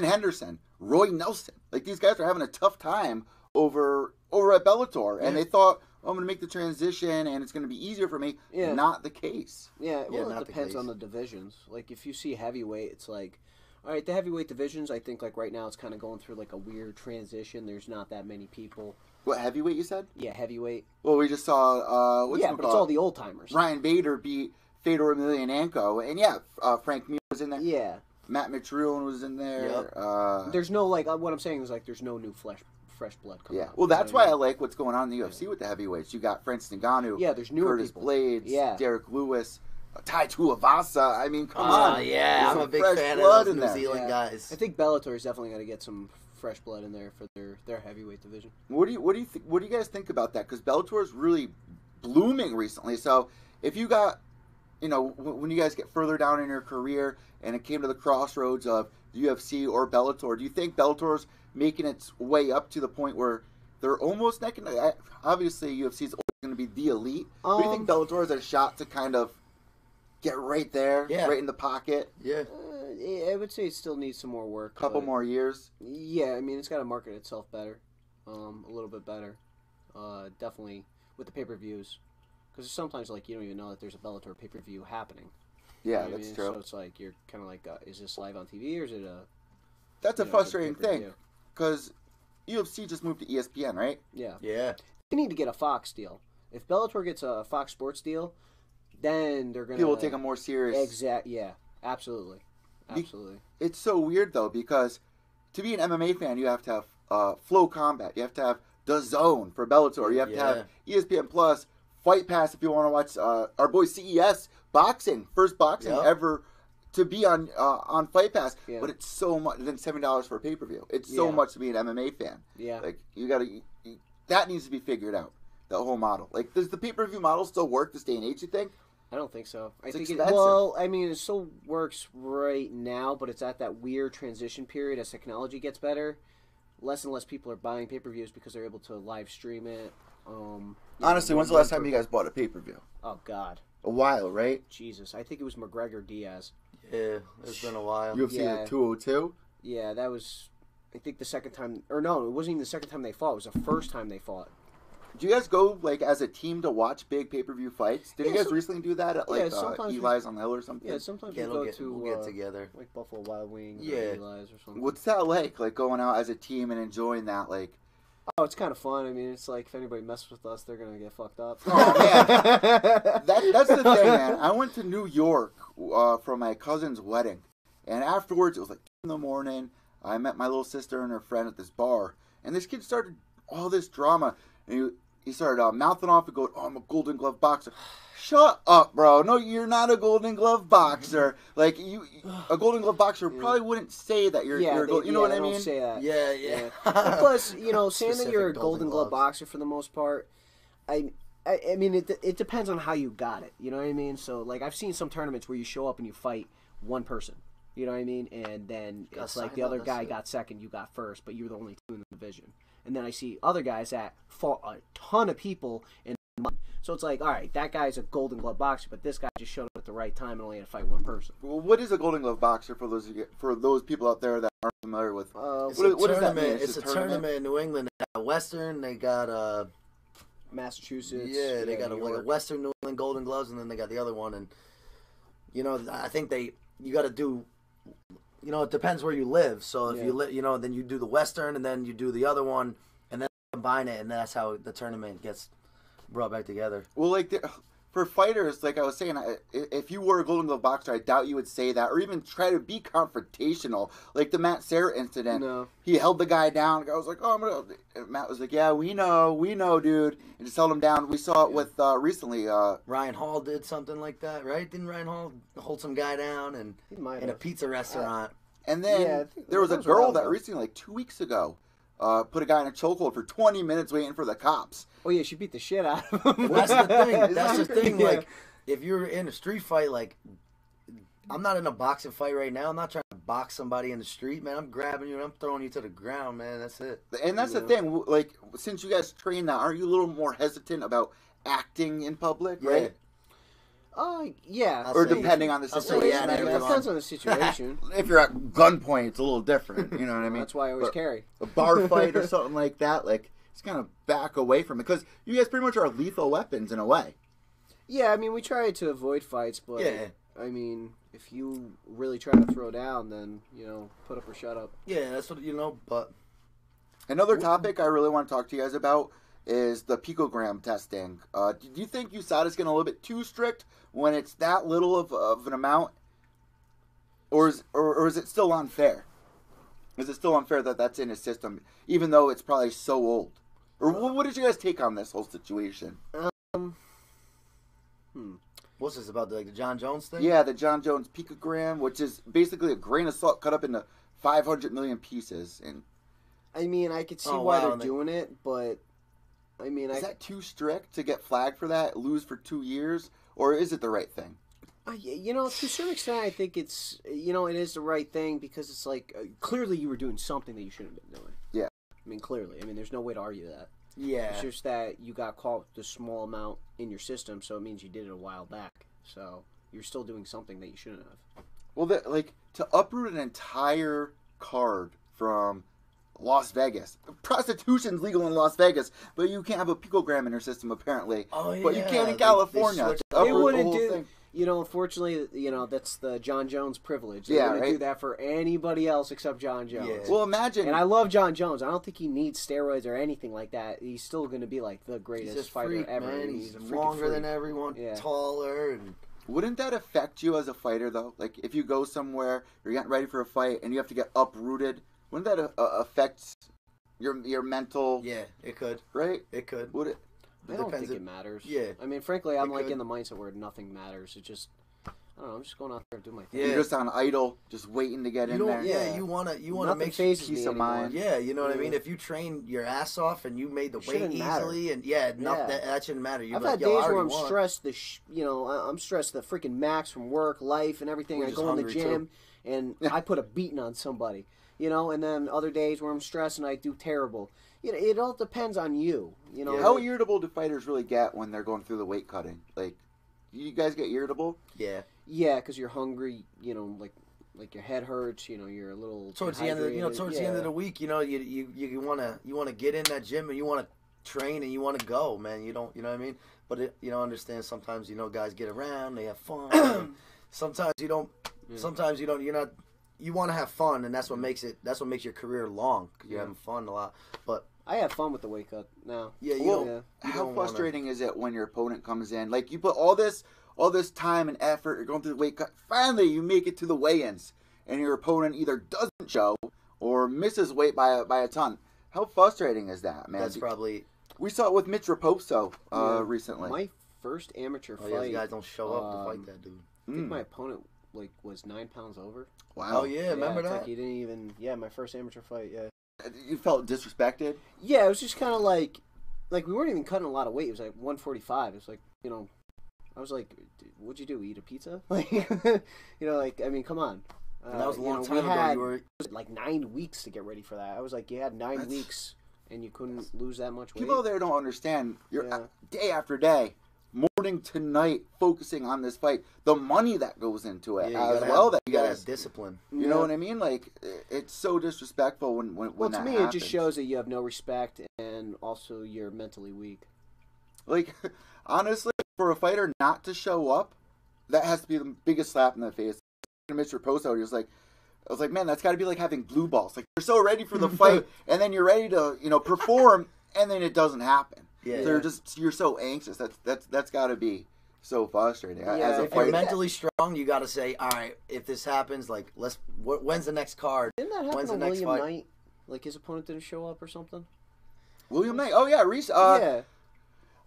Henderson, Roy Nelson. Like, these guys are having a tough time over at Bellator. And they thought, I'm going to make the transition and it's going to be easier for me. Yeah. Not the case. Yeah, well, it depends on the divisions. Like, if you see heavyweight, it's like... All right, the heavyweight divisions, I think, like, right now it's kind of going through, like, a weird transition. There's not that many people. What, heavyweight you said? Yeah, heavyweight. Well, we just saw, but it's all the old-timers. Ryan Bader beat Fedor Emelianenko. And, Frank Mir was in there. Yeah. Matt Mitrione was in there. Yep. There's no, like, what I'm saying is, like, there's no new fresh blood coming out. Well, that's why I like what's going on in the UFC with the heavyweights. You got Francis Ngannou. Yeah, there's newer Curtis people. Blades. Yeah. Derek Lewis. Tai Tuivasa. I mean, come on. Yeah, There's I'm a some big fresh fan of blood those in New there. Zealand guys. I think Bellator is definitely going to get some fresh blood in there for their heavyweight division. What do you guys think about that? Because Bellator is really blooming recently. So if you got, when you guys get further down in your career and it came to the crossroads of UFC or Bellator, do you think Bellator's making its way up to the point where they're almost neck and neck? Obviously, UFC is always going to be the elite. But do you think Bellator has a shot to kind of get right there, right in the pocket? Yeah. I would say it still needs some more work. Couple more years. Yeah, I mean, it's got to market itself better, a little bit better. Definitely with the pay-per-views. Because sometimes, you don't even know that there's a Bellator pay-per-view happening. Yeah, that's true. So it's like, you're kind of like, is this live on TV or is it a... That's a frustrating thing. Because UFC just moved to ESPN, right? Yeah. Yeah. They need to get a Fox deal. If Bellator gets a Fox Sports deal, then they're going to... People will take them more serious. Yeah, absolutely. Absolutely. It's so weird, though, because to be an MMA fan, you have to have Flow Combat. You have to have DAZN for Bellator. You have to have ESPN Plus, Fight Pass if you want to watch our boy CES boxing, first boxing ever to be on Fight Pass. Yeah. But it's so much. Then $7 for a pay-per-view. It's so much to be an MMA fan. Yeah. You got to. That needs to be figured out. The whole model. Does the pay-per-view model still work this day and age? You think? I don't think so. I think expensive. it still works right now, but it's at that weird transition period as technology gets better. Less and less people are buying pay-per-views because they're able to live stream it. Honestly, when's the last time you guys bought a pay-per-view? Oh, God. A while, right? Jesus. I think it was McGregor Diaz. Yeah, it's been a while. UFC 202? Yeah, that was, I think, the second time. Or no, it wasn't even the second time they fought. It was the first time they fought. Do you guys go as a team to watch big pay-per-view fights? Did you guys recently do that at Eli's on the Hill or something? Yeah, sometimes we'll get together, like Buffalo Wild Wings, or Eli's or something. What's that like going out as a team and enjoying that? Oh, it's kind of fun. I mean, it's like if anybody messes with us, they're gonna get fucked up. Oh man, that's the thing, man. I went to New York for my cousin's wedding, and afterwards it was 2 in the morning. I met my little sister and her friend at this bar, and this kid started all this drama, and he started mouthing off and going, "Oh, I'm a Golden Glove boxer." Shut up, bro. No, you're not a Golden Glove boxer. A Golden Glove boxer probably wouldn't say that you're a Golden. You know what I mean? Don't say that. Yeah. Plus, saying that you're a Golden Glove boxer for the most part, I mean, it depends on how you got it. You know what I mean? So, I've seen some tournaments where you show up and you fight one person. You know what I mean? And then it's like the other guy got second, you got first, but you were the only two in the division. And then I see other guys that fought a ton of people and won. So it's like, all right, that guy's a Golden Glove boxer, but this guy just showed up at the right time and only had to fight one person. Well, what is a Golden Glove boxer for those people out there that aren't familiar with? What does that mean? It's a tournament in New England. They got Western. They got Massachusetts. Yeah, they got a Western New England Golden Gloves, and then they got the other one. And I think you got to do. It depends where you live. So if you live, then you do the Western, and then you do the other one, and then combine it, and that's how the tournament gets brought back together. Well, for fighters, like I was saying, if you were a Golden Glove boxer, I doubt you would say that, or even try to be confrontational. Like the Matt Serra incident, he held the guy down. The guy was like, "Oh, I'm gonna." And Matt was like, "Yeah, we know, dude," and just held him down. We saw it with recently. Ryan Hall did something like that, right? Didn't Ryan Hall hold some guy down in a pizza restaurant? And then there was a girl that recently, 2 weeks ago, put a guy in a chokehold for 20 minutes waiting for the cops. Oh yeah, she beat the shit out of him. That's the thing. That's the thing. Yeah. If you're in a street fight, I'm not in a boxing fight right now. I'm not trying to box somebody in the street, man. I'm grabbing you and I'm throwing you to the ground, man. That's it. And that's the thing. Since you guys train now, aren't you a little more hesitant about acting in public, right? Yeah. Or depending on the situation. It depends on the situation. If you're at gunpoint, it's a little different. You know what I mean? That's why I always carry. A bar fight or something like that, it's kind of back away from it. Because you guys pretty much are lethal weapons in a way. Yeah, I mean, we try to avoid fights, but, I mean, if you really try to throw down, then, put up or shut up. Yeah, that's what, but... Another topic I really want to talk to you guys about is the picogram testing. Do you think USADA's getting a little bit too strict when it's that little of an amount? Or is it still unfair? Is it still unfair that that's in his system, even though it's probably so old? Or what is your guys' take on this whole situation? What's this about? Like the John Jones thing? Yeah, the John Jones picogram, which is basically a grain of salt cut up into 500 million pieces. And I mean, I could see why they're doing it, but I mean, is that too strict to get flagged for that, lose for 2 years, or is it the right thing? You know, to a certain extent, I think it's, you know, it is the right thing because it's like, clearly you were doing something that you shouldn't have been doing. Yeah. I mean, clearly. I mean, there's no way to argue that. Yeah. It's just that you got caught with a small amount in your system, so it means you did it a while back. So you're still doing something that you shouldn't have. Well, like, to uproot an entire card from Las Vegas. Prostitution's legal in Las Vegas, but you can't have a picogram in your system, apparently. Oh, yeah. But you can in California. They wouldn't do... You know, unfortunately, you know, that's the John Jones privilege. They wouldn't do that for anybody else except John Jones. Yeah. Well, imagine... And I love John Jones. I don't think he needs steroids or anything like that. He's still going to be, like, the greatest fighter ever. Man. He's longer than everyone, taller. And... Wouldn't that affect you as a fighter, though? Like, if you go somewhere, you're getting ready for a fight, and you have to get uprooted, wouldn't that affect your mental... Yeah, it could. Right? It could. Would it? I don't think it matters. Yeah. I mean, frankly, I'm like in the mindset where nothing matters. It just, I don't know. I'm just going out there and doing my thing. Yeah. You're just on idle, just waiting to get in there. Yeah, you wanna make peace of mind. Yeah, you know what I mean. If you train your ass off and you made the weight easily, and that shouldn't matter. I've had days where I'm stressed. I'm stressed the freaking max from work, life, and everything. I go in the gym and I put a beating on somebody. You know, and then other days where I'm stressed and I do terrible. You know, it all depends on you. You know, how irritable do fighters really get when they're going through the weight cutting? Like, you guys get irritable? Yeah. Yeah, because you're hungry. You know, like your head hurts. You know, you're a little towards the end of the end of the week. You know, you wanna get in that gym and you wanna train and you wanna go, man. You know what I mean. But understand sometimes guys get around, they have fun. Sometimes you don't. Yeah. Sometimes you don't. You're not. You want to have fun, and that's what makes it. That's what makes your career long. Because you're having fun a lot. But I have fun with the weight cut now. Yeah, how frustrating is it when your opponent comes in? Like, you put all this time and effort, you're going through the weight cut. Finally, you make it to the weigh-ins, and your opponent either doesn't show or misses weight by a ton. How frustrating is that, man? That's probably. We saw it with Mitch Raposo recently. My first amateur fight. Yeah, these guys don't show up to fight that dude. I think my opponent was 9 pounds over. Wow. Oh yeah, remember that? Like he didn't even. Yeah, my first amateur fight. Yeah. You felt disrespected? Yeah, it was just kind of like we weren't even cutting a lot of weight. It was like 145. It was like, I was like, what'd you do? Eat a pizza? Like, like, I mean, come on. And that was a long time ago. It was like 9 weeks to get ready for that. I was like, you had 9 weeks and you couldn't lose that much weight. People there don't understand. You're day after day, morning to night, focusing on this fight. The money that goes into it as well. That you gotta have discipline. You know what I mean? Like, it's so disrespectful when that happens. Well, to me, it just shows that you have no respect and also you're mentally weak. Like, honestly, for a fighter not to show up, that has to be the biggest slap in the face. Mr. Raposo, he was like, I was like, man, that's got to be like having glue balls. Like, you're so ready for the fight, and then you're ready to, perform, and then it doesn't happen. Yeah. So you're so anxious. That's got to be so frustrating. Yeah. As a if fighter. you're mentally strong, you got to say, all right, if this happens, like, when's the next card? Didn't that happen when's to the next William fight? Knight? Like, his opponent didn't show up or something? William Knight? Oh, yeah, Reese. Yeah.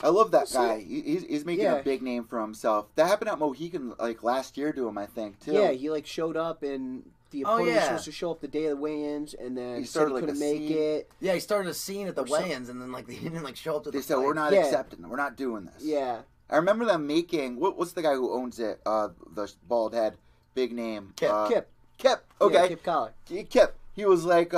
I love that guy. He's making a big name for himself. That happened at Mohican, like, last year to him, I think, too. Yeah, he, like, showed up, and the opponent was supposed to show up the day of the weigh-ins, and then he said he couldn't make it. Yeah, he started a scene at the weigh-ins, and then, like, he didn't, like, show up to the They said, we're not accepting it. We're not doing this. Yeah. I remember them making, what's the guy who owns it? The bald head, big name. Kip. Okay. Yeah, Kip Collar. Kip. He was like,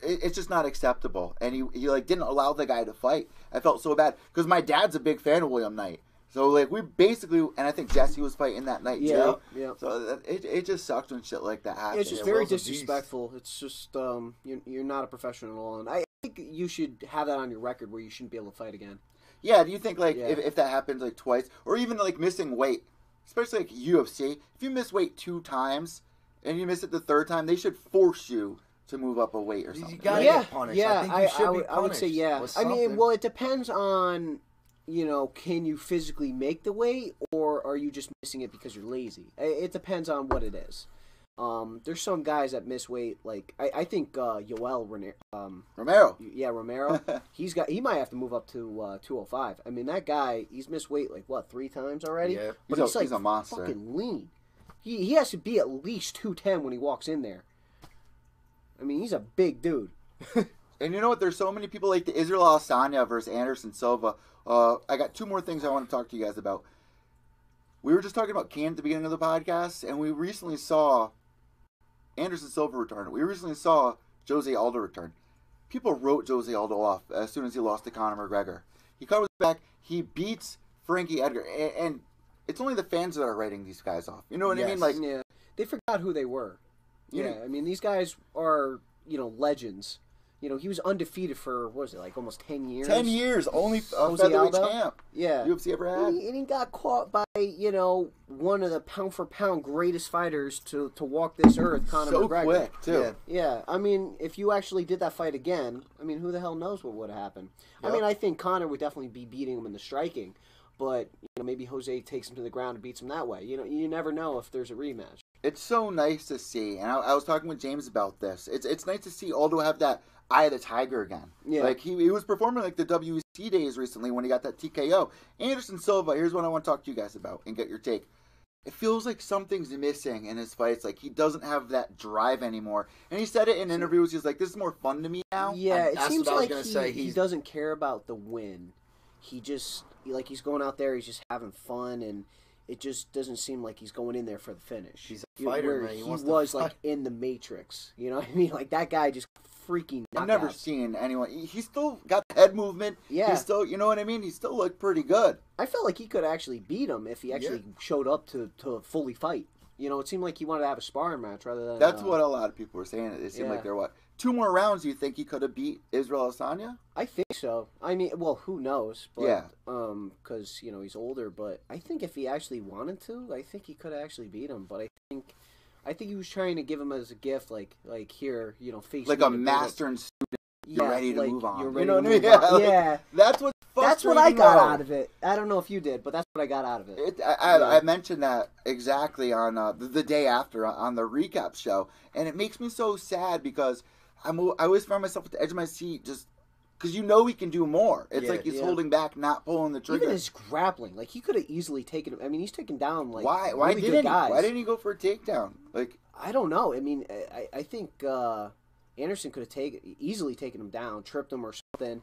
it's just not acceptable. And he like didn't allow the guy to fight. I felt so bad because my dad's a big fan of William Knight. So like we basically, and I think Jesse was fighting that night too. Yeah. So it just sucks when shit like that happens. It's just very disrespectful. It's just you're not a professional, and I think you should have that on your record where you shouldn't be able to fight again. Yeah. Do you think like if that happens like twice or even like missing weight, especially like UFC, if you miss weight 2 times and you miss it the 3rd time, they should force you to move up a weight or something. You gotta get punished. Yeah, I think you should be punished. I would say yeah. I mean, well, it depends on, can you physically make the weight or are you just missing it because you're lazy? It depends on what it is. There's some guys that miss weight. Like I think Yoel Romero. Yeah, Romero. He might have to move up to 205. I mean, that guy, he's missed weight like what 3 times already. Yeah. But he's a monster. Fucking lean. He has to be at least 210 when he walks in there. I mean, he's a big dude. And you know what? There's so many people like the Israel Adesanya versus Anderson Silva. I got 2 more things I want to talk to you guys about. We were just talking about Cain at the beginning of the podcast, and we recently saw Anderson Silva return. We recently saw Jose Aldo return. People wrote Jose Aldo off as soon as he lost to Conor McGregor. He comes back, he beats Frankie Edgar, and it's only the fans that are writing these guys off. You know what I mean? Like, yeah, they forgot who they were. Yeah, I mean, these guys are, legends. He was undefeated for, what was it, like almost 10 years? 10 years, only Jose featherweight Aldo? champ. Yeah. UFC ever had. And he got caught by, one of the pound-for-pound greatest fighters to walk this earth, Conor McGregor. So quick, too. Yeah, I mean, if you actually did that fight again, I mean, who the hell knows what would have happened? Yep. I mean, I think Conor would definitely be beating him in the striking, but, maybe Jose takes him to the ground and beats him that way. You never know if there's a rematch. It's so nice to see, and I was talking with James about this. It's nice to see Aldo have that eye of the tiger again. Yeah. Like, he was performing like the WEC days recently when he got that TKO. Anderson Silva, here's what I want to talk to you guys about and get your take. It feels like something's missing in his fights. Like, he doesn't have that drive anymore. And he said it in interviews. He's like, this is more fun to me now. Yeah, it seems like he doesn't care about the win. He just, he's going out there, he's just having fun, and it just doesn't seem like he's going in there for the finish. He's a fighter, man. He was like in the Matrix. You know what I mean? Like, that guy just freaking knockouts. I've never seen anyone. He still got the head movement. Yeah. He's still, you know what I mean? He still looked pretty good. I felt like he could actually beat him if he actually showed up to fully fight. It seemed like he wanted to have a sparring match rather than... That's what a lot of people were saying. It seemed like they're 2 more rounds. Do you think he could have beat Israel Adesanya? I think so. I mean, well, who knows? But, yeah. Because, he's older. But I think if he actually wanted to, I think he could have actually beat him. But I think he was trying to give him as a gift, like here, face like a master and student. You're ready to move on. You're ready to move on. Yeah. That's what I got out of it. I don't know if you did, but that's what I got out of it. I mentioned that exactly on the day after on the recap show, and it makes me so sad because I always find myself at the edge of my seat just because he can do more. It's like he's holding back, not pulling the trigger. Even his grappling, like he could have easily taken him. I mean, he's taken down like why really didn't good guys. Why didn't he go for a takedown? Like, I don't know. I mean, I think Anderson could have easily taken him down, tripped him or something.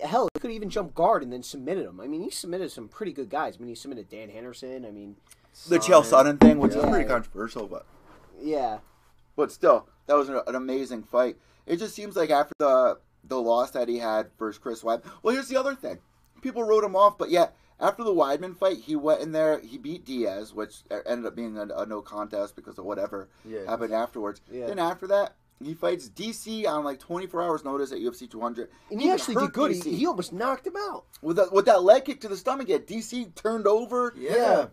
Hell, he could have even jumped guard and then submitted him. I mean, he submitted some pretty good guys. I mean, he submitted Dan Henderson. I mean, the Chael Sonnen thing, which is pretty controversial, but but still, that was an amazing fight. It just seems like after the loss that he had versus Chris Weidman. Well, here's the other thing: people wrote him off, but yet after the Weidman fight, he went in there, he beat Diaz, which ended up being a no contest because of whatever happened afterwards. Yeah. Then after that, he fights DC on like 24 hours notice at UFC 200. And he actually did good. He almost knocked him out. With that leg kick to the stomach, DC turned over. Yeah.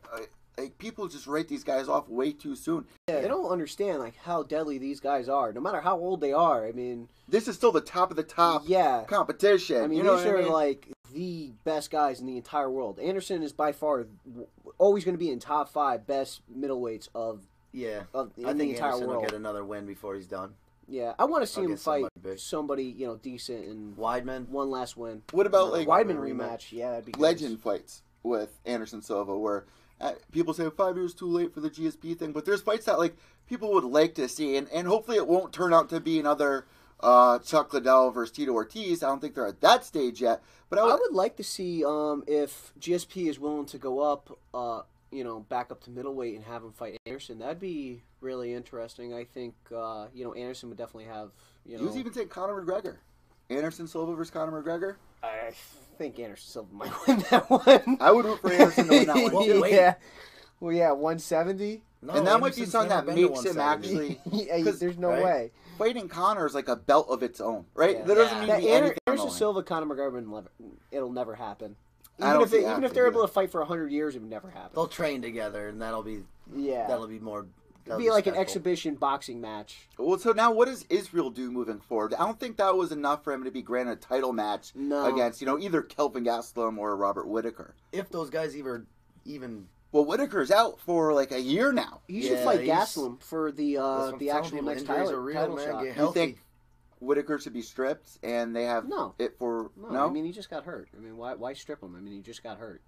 Like, people just write these guys off way too soon. Yeah, they don't understand like how deadly these guys are, no matter how old they are. I mean, this is still the top of the top competition. I mean, these are like the best guys in the entire world. Anderson is by far always going to be in top 5 best middleweights of the entire Anderson world. will get another win before he's done. Yeah, I want to see him fight somebody decent and Weidman. One last win. What about like Weidman rematch? Yeah, that'd be good. Legend fights with Anderson Silva, where people say 5 years too late for the GSP thing, but there's fights that like people would like to see, and hopefully it won't turn out to be another Chuck Liddell versus Tito Ortiz. I don't think they're at that stage yet, but I would like to see if GSP is willing to go up. Back up to middleweight and have him fight Anderson. That'd be really interesting. I think, Anderson would definitely have, He was even saying Conor McGregor. Anderson Silva versus Conor McGregor? I think Anderson Silva might win that one. I would root for Anderson to win that one. Yeah. Well, yeah, 170? No, and that might be something that makes him actually... There's no way. Fighting Conor is like a belt of its own, right? Yeah. That doesn't mean anything. Anderson Silva, Conor McGregor, it'll never happen. Even if they're able to fight for 100 years, it would never happen. They'll train together, and that'll be more. It'll be like an exhibition boxing match. Well, so now what does Israel do moving forward? I don't think that was enough for him to be granted a title match against either Kelvin Gastelum or Robert Whittaker. If those guys even Well, Whitaker's out for like a year now. He should fight Gastelum for the actual next title shot. You think Whitaker should be stripped and they have it for... No, I mean, he just got hurt. I mean, why strip him? I mean, he just got hurt.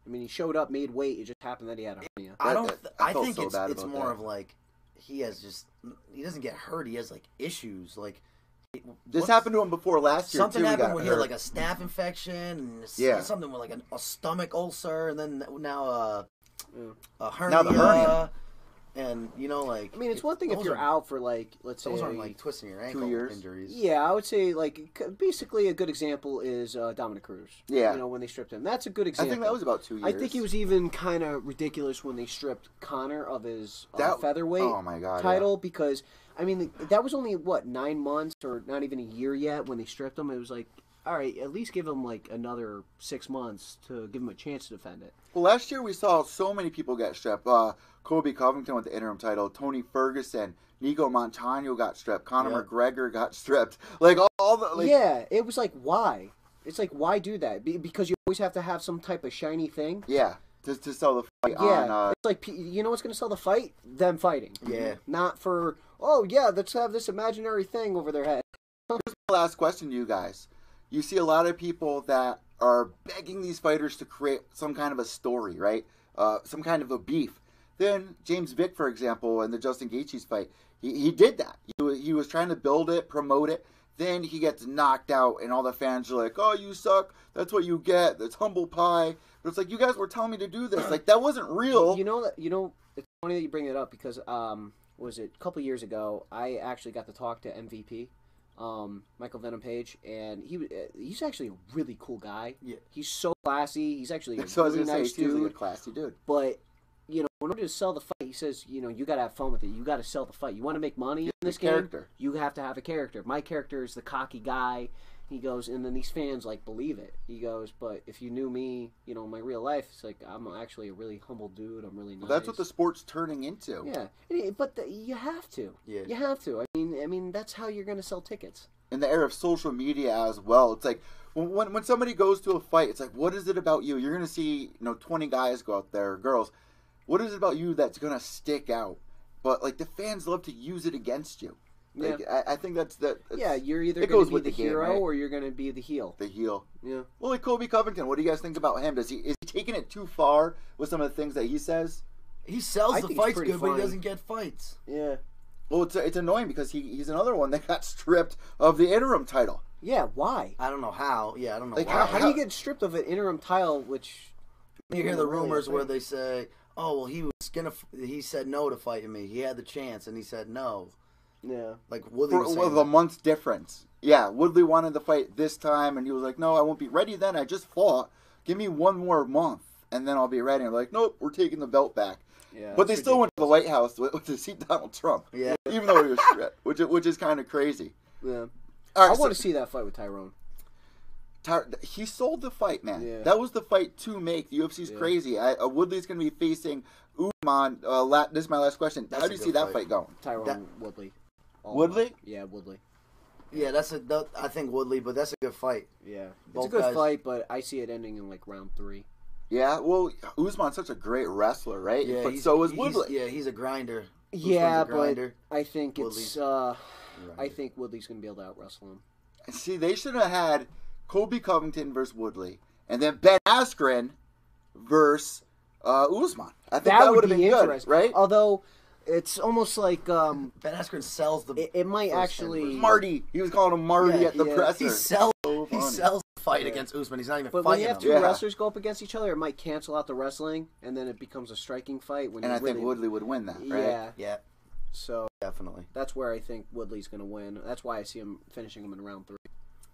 I mean, he showed up, made weight. It just happened that he had a hernia. I think it's more of like he doesn't get hurt. He has like issues. Like this happened to him before last year. Something happened where he had like a staph infection, and something with like a stomach ulcer, and then now a hernia. Now the hernia. And like, I mean, it's one thing if you're out for like, let's say, those aren't like twisting your ankle 2 years injuries. Yeah, I would say like basically a good example is Dominic Cruz. Yeah, when they stripped him, that's a good example. I think that was about 2 years. I think it was even kind of ridiculous when they stripped Conor of his featherweight title because I mean that was only 9 months or not even a year yet when they stripped him. It was like, all right, at least give him like another 6 months to give him a chance to defend it. Well, last year we saw so many people get stripped. Kobe Covington with the interim title, Tony Ferguson, Nico Montano got stripped, Conor McGregor got stripped. Like all the yeah, it was like why? It's like why do that? Because you always have to have some type of shiny thing. Yeah, to sell the fight. Yeah, it's like what's going to sell the fight? Them fighting. Yeah, not for let's have this imaginary thing over their head. Here's my last question to you guys. You see a lot of people that are begging these fighters to create some kind of a story, right? Some kind of a beef. Then James Vick, for example, in the Justin Gaethje's fight, he did that. He was trying to build it, promote it. Then he gets knocked out, and all the fans are like, "Oh, you suck. That's what you get. That's humble pie." But it's like, you guys were telling me to do this. Like that wasn't real. It's funny that you bring it up because was it a couple years ago? I actually got to talk to MVP. Michael Venom Page, and he's actually a really cool guy. Yeah, he's so classy. He's actually a really nice dude. He's a classy dude. But in order to sell the fight, he says, you got to have fun with it. You got to sell the fight. You want to make money in this game. You have to have a character. My character is the cocky guy. He goes, and then these fans believe it. He goes, but if you knew me, in my real life, it's like I'm actually a really humble dude. I'm really nice. Well, that's what the sport's turning into. Yeah, but you have to. Yeah, you have to. I mean, that's how you're going to sell tickets. In the era of social media as well, it's like when somebody goes to a fight, it's like, what is it about you? You're going to see 20 guys go out there, girls. What is it about you that's going to stick out? But like the fans love to use it against you. Like, I think that's you're either going to be the hero or you're going to be the heel. The heel. Yeah. Well, like Kobe Covington, what do you guys think about him? Is he taking it too far with some of the things that he says? He sells the fights good, but he doesn't get fights. Yeah. Well, it's annoying because he's another one that got stripped of the interim title. Yeah, why? I don't know how. Yeah, I don't know like why. How do you get stripped of an interim title, which... You hear the rumors where they say, oh, well, he said no to fighting me. He had the chance, and he said no. Yeah. Like Woodley was saying. With a month's difference. Yeah, Woodley wanted to fight this time, and he was like, no, I won't be ready then. I just fought. Give me 1 more month, and then I'll be ready. And they're like, nope, we're taking the belt back. Yeah, but they still went to the White House to see Donald Trump. Yeah. Even though he was stripped, which is kind of crazy. Yeah. All right, I want to see that fight with Tyrone. He sold the fight, man. Yeah. That was the fight to make. The UFC's crazy. Woodley's going to be facing Usman. This is my last question. How do you see that fight going? Tyrone Woodley. Woodley? Yeah, Woodley. Yeah, I think Woodley, but that's a good fight. Yeah, it's a good fight, but I see it ending in round 3. Yeah, well, Usman's such a great wrestler, right? Yeah, but so is Woodley. He's a grinder. Yeah, a grinder. But I think I think Woodley's going to be able to out-wrestle him. See, they should have had Kobe Covington versus Woodley, and then Ben Askren versus Usman. I think that would have been good, right? Although it's almost like Ben Askren sells the. It might actually Marty. He was calling him Marty at the presser. He sells the fight against Usman. He's not even but fighting him. But when you have two wrestlers go up against each other, it might cancel out the wrestling, and then it becomes a striking fight. And I think Woodley would win that, right? Yeah. So definitely, that's where I think Woodley's going to win. That's why I see him finishing him in round 3.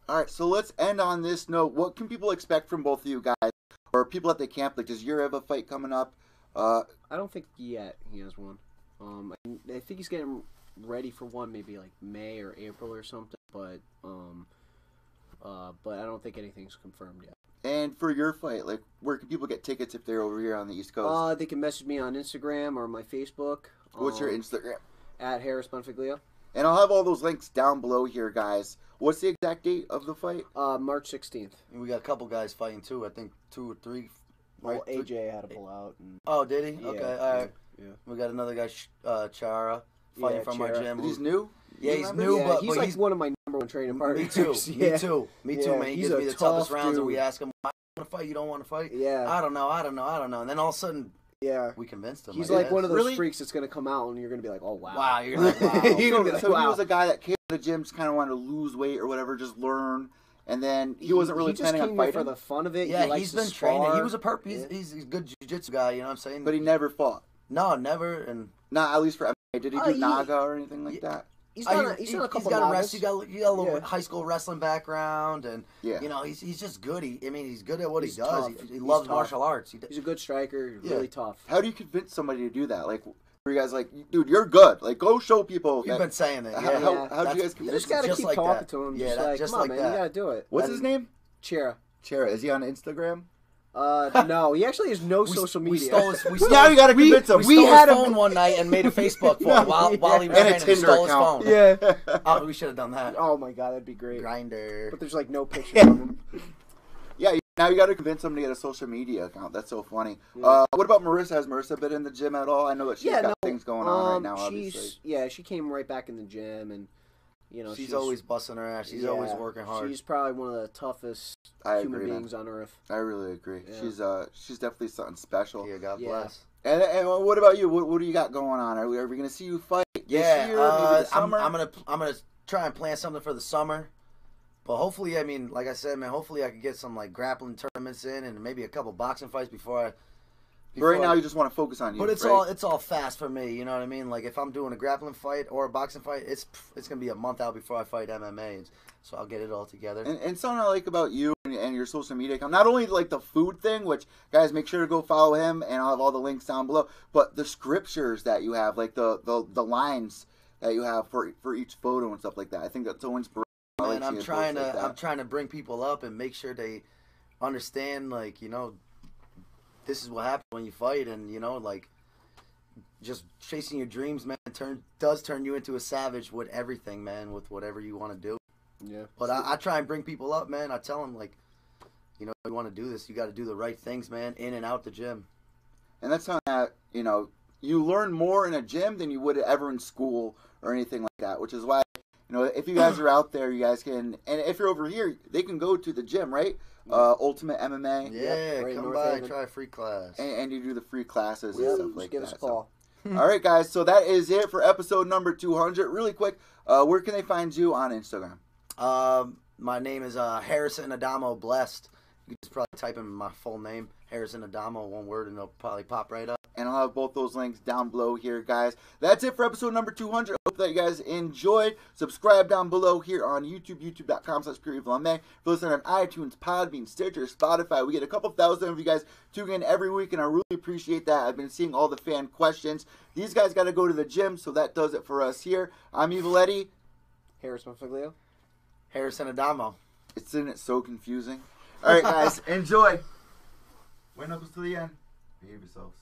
All right, so let's end on this note. What can people expect from both of you guys, or people at the camp? Like, does Yuri have a fight coming up? I don't think yet he has one. I think he's getting ready for one, maybe like May or April or something. But I don't think anything's confirmed yet. And for your fight, like, where can people get tickets if they're over here on the East Coast? They can message me on Instagram or my Facebook. What's your Instagram? At Harris Bonfiglio. And I'll have all those links down below here, guys. What's the exact date of the fight? March 16th. And we got a couple guys fighting too. I think 2 or 3 Well, AJ had to pull out. And, oh, did he? yeah, Okay, all right. Yeah. We got another guy, Chara, fighting from our gym. He's new? Yeah, he's new, yeah, but he's like one of my number one training partners. Me too, man. He He's gives me a the toughest tough rounds, and dude. we ask him, "Why you want to fight? You don't want to fight?" Yeah. I don't know. And then all of a sudden, Yeah. we convinced him. He's I like guess. one of those Really? freaks that's going to come out and you're going to be like, oh, wow. Wow, you're like, wow. You're gonna be like, So he wow. was a guy that came to the gym, just kind of wanted to lose weight or whatever, just learn, and then he wasn't really planning on He just came fighting. there for the fun of it. Yeah, he likes he's to been spar. training. He was a he's a good jiu-jitsu guy, you know what I'm saying? But he never fought. No, never. And Not at least for MMA. Did he do he- Naga or anything like that? He's done a couple he's got a Nagas. he got a little Yeah. high school wrestling background, and Yeah. you know he's just good. He's good at what He's he does. tough. He He's loves tough. martial arts. He's a good striker, Yeah. really tough. How do you convince somebody to do that? Like, were you guys like, dude, you're good. Like, go show people. We've that- been saying that. How- Yeah. how'd you guys You convince just got to just keep like talking that. to him. Yeah, Just that- like, just come on, like man, that. you got to do it. What's his name? Chera. Chera. Is he on Instagram? No, he actually has no social media. We stole his, Now you got to convince him. we had his phone one night and made a Facebook for him while he was And a training. We Tinder stole his account. phone. Yeah. Oh, we should have done that. Oh my god, that'd be great. Grinder. But there's like no picture of him. Yeah, now you got to convince him to get a social media account. That's so funny. What about Marissa? Has Marissa been in the gym at all? I know that she's got things going on right now, obviously. Yeah, she came right back in the gym, and you know She's always busting her ass. She's always working hard. She's probably one of the toughest I human agree, man. beings on earth. I really agree. Yeah. She's definitely something special. Yeah, God Yeah. bless. And what about you? What do you got going on? Are we going to see you fight this year? Maybe the summer? I'm gonna try and plan something for the summer. But hopefully, I mean, like I said, man, hopefully I could get some like grappling tournaments in and maybe a couple boxing fights before I. But right now, you just want to focus on you. But it's right? all fast for me. You know what I mean? Like if I'm doing a grappling fight or a boxing fight, it's gonna be a month out before I fight MMA. So I'll get it all together. And something I like about you and your social media account, not only like the food thing, which guys make sure to go follow him, and I'll have all the links down below, but the scriptures that you have, like the lines that you have for each photo and stuff like that. I think that's so inspirational. Man, I'm trying to bring people up and make sure they understand, like, you know, this is what happens when you fight, and you know, like, just chasing your dreams, man, does turn you into a savage with everything, man, with whatever you want to do. Yeah. But I try and bring people up, man. I tell them, like, you know, if you want to do this, you got to do the right things, man, in and out the gym. And that's something that, you know, you learn more in a gym than you would ever in school or anything like that, which is why, you know, if you guys are out there, you guys can, and if you're over here, they can go to the gym, right? Ultimate MMA. Yeah, right in come North by, Haven. try a free class. And you do the free classes and Yeah, stuff just like give that. us a call. All right, guys. So that is it for episode number 200. Really quick, where can they find you on Instagram? My name is Harrison Adamo Blessed. You can just probably type in my full name, Harrison Adamo, one word, and it'll probably pop right up. And I'll have both those links down below here, guys. That's it for episode number 200. Hope that you guys enjoyed. Subscribe down below here on YouTube, youtube.com/Pure EVil MMA. If you're listening on iTunes, Podbean, Stitcher, Spotify, we get a couple thousand of you guys tune in every week, and I really appreciate that. I've been seeing all the fan questions. These guys got to go to the gym, so that does it for us here. I'm Evil Eddie. Harris Bonfiglio. Harrison Adamo. Isn't it so confusing? All right, guys, enjoy. White knuckles to the end. Behave yourselves.